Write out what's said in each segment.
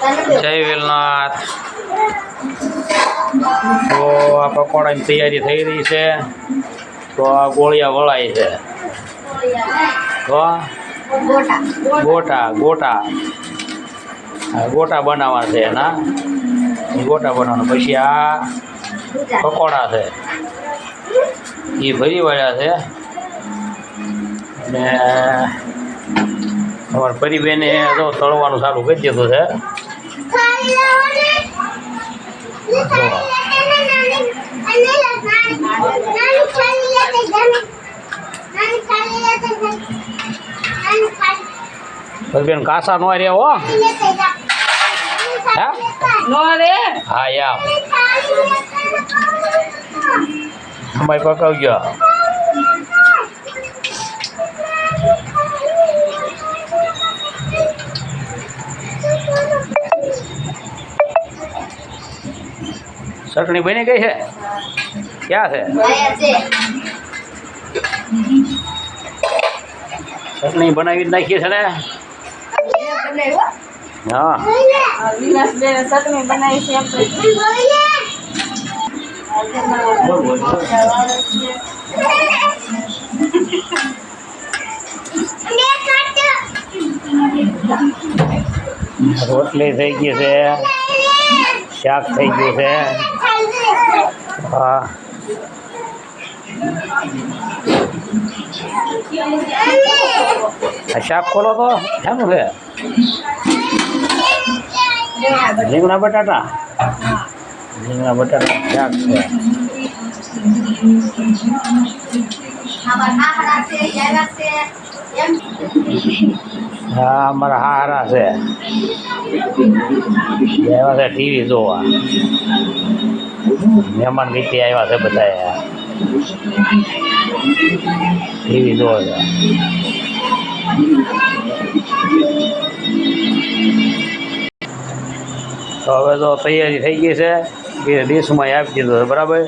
જય વેલનાથ। તો આ પકોડાની તૈયારી થઈ રહી છે। તો આ ગોળિયા વળાય છે। તો ગોટા બનાવવા છે એના ગોટા બનાવવાના। પછી આ પકોડા છે એ ભરી વાળ્યા છે। અને અમારે પરિબેને તો તળવાનું ચાલુ કરી દીધું છે। બેન કાસા નો રે હો હા યા અમારી પકાવજો। चटनी बनी गई है क्या है चटनी बनावी नाखी है ने हाँ चटनी बनाई रोटली थी गई है शाक थी गયું છે। हाँ शाक खोलो तो क्या है રીંગણા બટાટા શાક છે। હા અમારા હારા છે આવ્યા છે ટીવી જોવા। મહેમાન ગીતે આવ્યા છે બધા ટીવી જોવા છે। તો હવે તો તૈયારી થઈ ગઈ છે કે ડીશમાં આપી દીધું છે બરાબર।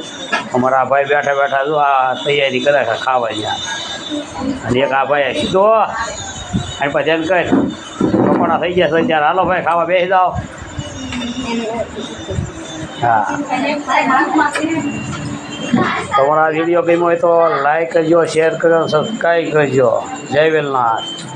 અમારા ભાઈ બેઠા બેઠા જો આ તૈયારી કરે છે ખાવાની। અને એક આ ભાઈ સીધો અને પછી એમ કહે પકોડા થઈ ગયા છે ત્યારે હાલો ભાઈ ખાવા બેસી જાઓ। હા તમારા વિડીયો ગમ્યો હોય તો લાઈક કરજો, શેર કરજો, સબસ્ક્રાઈબ કરજો। જય વેલનાથ।